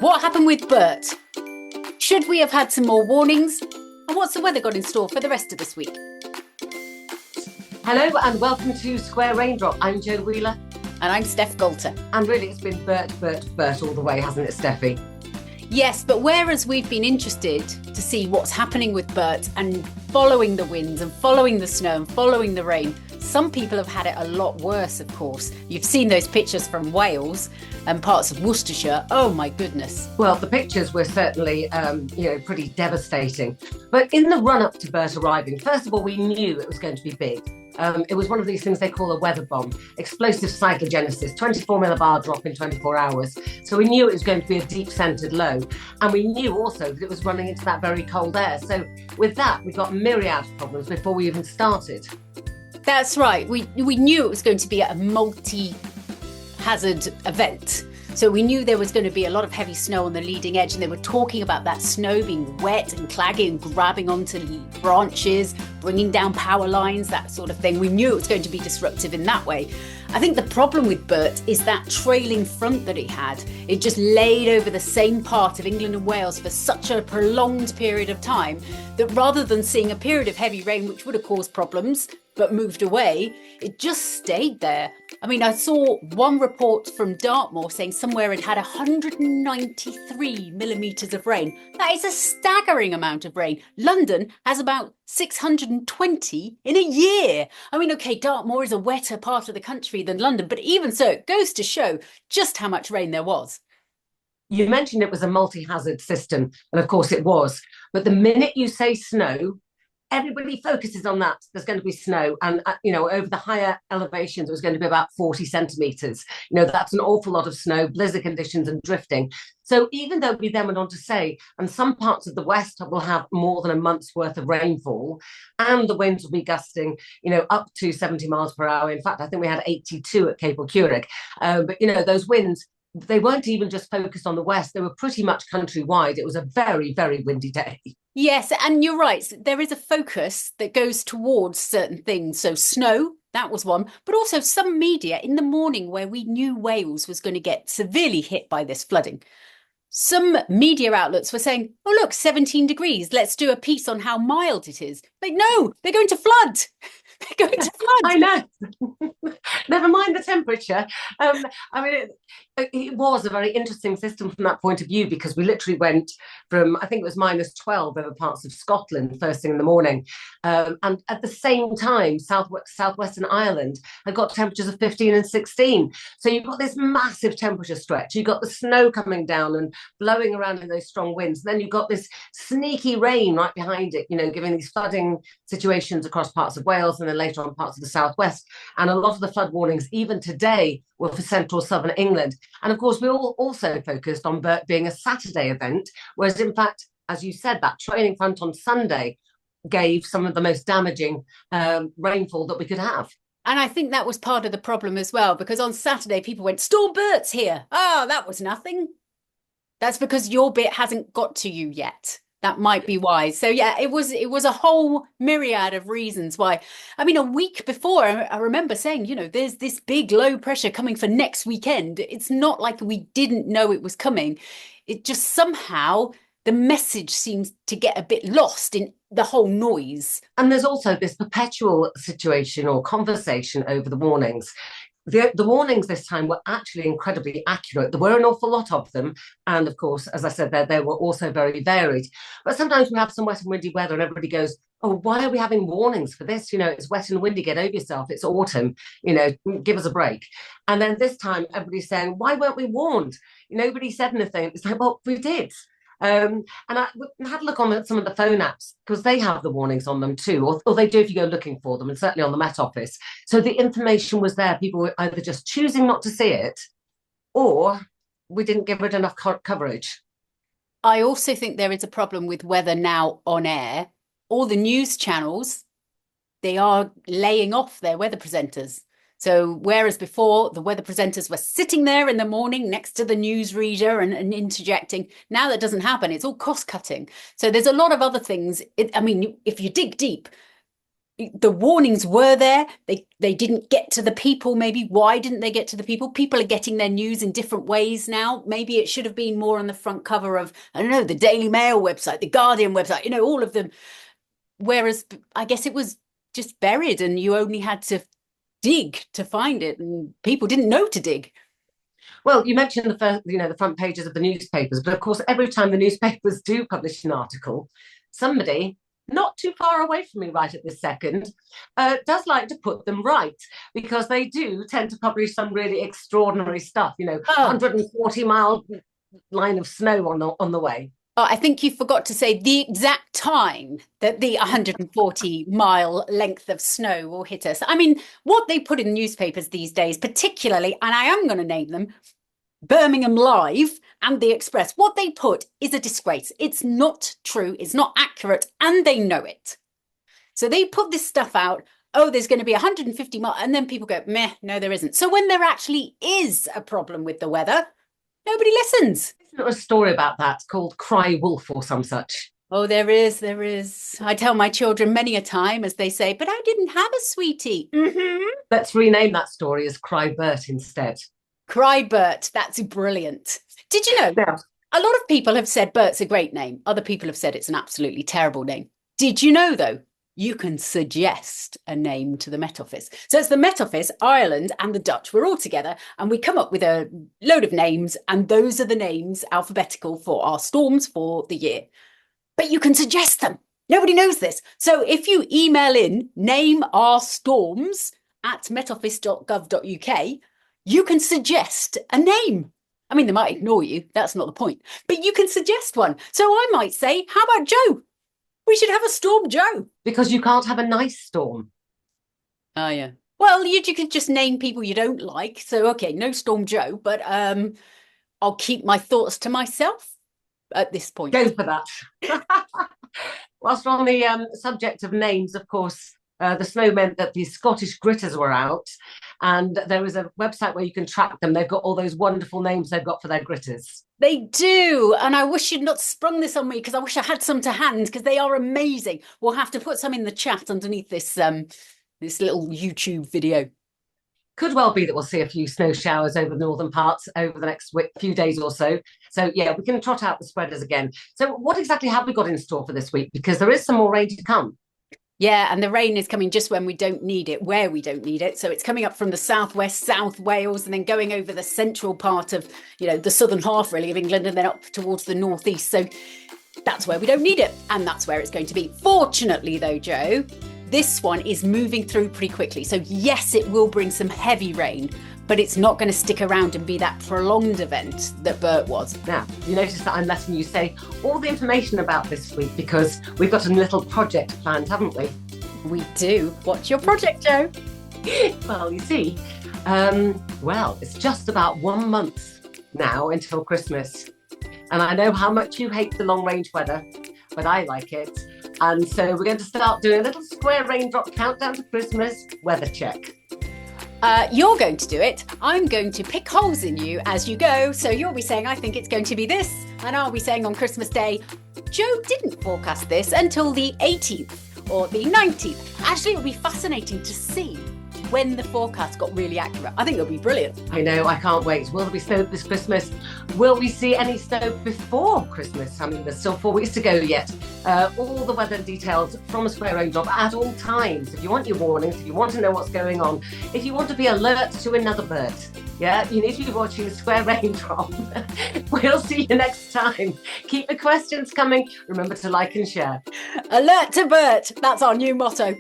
What happened with Bert? Should we have had some more warnings? And what's the weather got in store for the rest of this week? Hello and welcome to Square Raindrop. I'm Jo Wheeler. And I'm Steph Golter. And really it's been Bert all the way, hasn't it, Steffi? Yes, but whereas we've been interested to see what's happening with Bert and following the winds and following the snow and following the rain, some people have had it a lot worse, of course. You've seen those pictures from Wales and parts of Worcestershire. Oh, my goodness. Well, the pictures were certainly, pretty devastating. But in the run-up to Bert arriving, first of all, we knew it was going to be big. It was one of these things they call a weather bomb, explosive cyclogenesis, 24 millibar drop in 24 hours. So we knew it was going to be a deep centred low. And we knew also that it was running into that very cold air. So with that, we got a myriad of problems before we even started. That's right. We knew it was going to be a multi-hazard event. So we knew there was going to be a lot of heavy snow on the leading edge, and they were talking about that snow being wet and claggy and grabbing onto branches, bringing down power lines, that sort of thing. We knew it was going to be disruptive in that way. I think the problem with Bert is that trailing front that it had. It just laid over the same part of England and Wales for such a prolonged period of time that rather than seeing a period of heavy rain, which would have caused problems, but moved away, it just stayed there. I mean, I saw one report from Dartmoor saying somewhere it had 193 millimetres of rain. That is a staggering amount of rain. London has about 620 in a year. I mean, okay, Dartmoor is a wetter part of the country than London, but even so, it goes to show just how much rain there was. You mentioned it was a multi-hazard system, and of course it was. But the minute you say snow, everybody focuses on that. There's going to be snow, and over the higher elevations, it was going to be about 40 centimeters. That's an awful lot of snow, blizzard conditions, and drifting. So even though we then went on to say, and some parts of the west will have more than a month's worth of rainfall, and the winds will be gusting, up to 70 miles per hour. In fact, I think we had 82 at Capel Curig. But those winds, they weren't even just focused on the west; they were pretty much countrywide. It was a very, very windy day. Yes, and you're right. There is a focus that goes towards certain things. So snow, that was one, but also some media in the morning where we knew Wales was going to get severely hit by this flooding. Some media outlets were saying, oh, look, 17 degrees. Let's do a piece on how mild it is. Like, no, they're going to flood. They're going to flood. I know. Never mind the temperature. It was a very interesting system from that point of view, because we literally went from, I think it was -12 over parts of Scotland first thing in the morning. And at the same time, southwestern Ireland had got temperatures of 15 and 16. So you've got this massive temperature stretch. You've got the snow coming down and blowing around in those strong winds. And then you've got this sneaky rain right behind it, giving these flooding situations across parts of Wales and then later on parts of the southwest. And a lot of the flood warnings, even today, were for central southern England. And of course, we all also focused on Bert being a Saturday event, whereas in fact, as you said, that trailing front on Sunday gave some of the most damaging rainfall that we could have. And I think that was part of the problem as well, because on Saturday, people went, Storm Bert's here. Oh, that was nothing. That's because your bit hasn't got to you yet. That might be why. So yeah, it was a whole myriad of reasons why. I mean, a week before, I remember saying, there's this big low pressure coming for next weekend. It's not like we didn't know it was coming. It just somehow the message seems to get a bit lost in the whole noise. And there's also this perpetual situation or conversation over the warnings. The warnings this time were actually incredibly accurate. There were an awful lot of them. And of course, as I said, they were also very varied. But sometimes we have some wet and windy weather and everybody goes, oh, why are we having warnings for this? It's wet and windy, get over yourself. It's autumn, give us a break. And then this time everybody's saying, why weren't we warned? Nobody said anything. It's like, well, we did. And I had a look on some of the phone apps because they have the warnings on them too, or they do if you go looking for them, and certainly on the Met Office. So the information was there. People were either just choosing not to see it, or we didn't give it enough coverage. I also think there is a problem with weather now on air. All the news channels, they are laying off their weather presenters. So whereas before the weather presenters were sitting there in the morning next to the newsreader and interjecting, now that doesn't happen. It's all cost cutting. So there's a lot of other things. If you dig deep, the warnings were there. They didn't get to the people. Maybe why didn't they get to the people? People are getting their news in different ways now. Maybe it should have been more on the front cover of, I don't know, the Daily Mail website, the Guardian website, all of them. Whereas I guess it was just buried and you only had to dig to find it, and people didn't know to dig. Well, you mentioned the front pages of the newspapers, but of course, every time the newspapers do publish an article, somebody not too far away from me right at this second does like to put them right, because they do tend to publish some really extraordinary stuff. 140-mile line of snow on the way. Oh, I think you forgot to say the exact time that the 140-mile length of snow will hit us. I mean, what they put in newspapers these days, particularly, and I am going to name them, Birmingham Live and The Express, what they put is a disgrace. It's not true, it's not accurate, and they know it. So they put this stuff out, oh, there's going to be 150 miles, and then people go, meh, no, there isn't. So when there actually is a problem with the weather, nobody listens. Isn't there a story about that called Cry Wolf or some such? Oh, there is. I tell my children many a time, as they say, but I didn't have a sweetie. Mm-hmm. Let's rename that story as Cry Bert instead. Cry Bert, that's brilliant. Did you know? Yeah. A lot of people have said Bert's a great name. Other people have said it's an absolutely terrible name. Did you know, though, you can suggest a name to the Met Office? So it's the Met Office, Ireland and the Dutch. We're all together and we come up with a load of names, and those are the names alphabetical for our storms for the year. But you can suggest them. Nobody knows this. So if you email in name our storms at metoffice.gov.uk, you can suggest a name. I mean, they might ignore you. That's not the point. But you can suggest one. So I might say, how about Joe? We should have a Storm Joe. Because you can't have a nice storm. Oh, yeah. Well, you could just name people you don't like. So, okay, no Storm Joe, but I'll keep my thoughts to myself at this point. Go for that. Whilst we're on the subject of names, of course, the snow meant that the Scottish Gritters were out, and there is a website where you can track them. They've got all those wonderful names they've got for their gritters. They do, and I wish you'd not sprung this on me, because I wish I had some to hand, because they are amazing. We'll have to put some in the chat underneath this little YouTube video. Could well be that we'll see a few snow showers over the northern parts over the next few days or so. So, yeah, we can trot out the spreaders again. So what exactly have we got in store for this week? Because there is some more rain to come. Yeah, and the rain is coming just when we don't need it, where we don't need it. So it's coming up from the southwest, South Wales, and then going over the central part of, the southern half, really, of England, and then up towards the northeast. So that's where we don't need it, and that's where it's going to be. Fortunately, though, Joe, this one is moving through pretty quickly. So yes, it will bring some heavy rain, but it's not going to stick around and be that prolonged event that Bert was. Now, you notice that I'm letting you say all the information about this week because we've got a little project planned, haven't we? We do. What's your project, Joe? Well, you see, it's just about 1 month now until Christmas. And I know how much you hate the long range weather, but I like it. And so we're going to start doing a little square raindrop countdown to Christmas weather check. You're going to do it. I'm going to pick holes in you as you go. So you'll be saying, I think it's going to be this. And I'll be saying on Christmas Day, Joe didn't forecast this until the 18th or the 19th. Actually, it'll be fascinating to see when the forecast got really accurate. I think it'll be brilliant. I know, I can't wait. Will there be snow this Christmas? Will we see any snow before Christmas? I mean, there's still 4 weeks to go yet. All the weather details from a square raindrop at all times. If you want your warnings, if you want to know what's going on, if you want to be alert to another bird, you need to be watching Square Raindrop. We'll see you next time. Keep the questions coming. Remember to like and share. Alert to Bert. That's our new motto.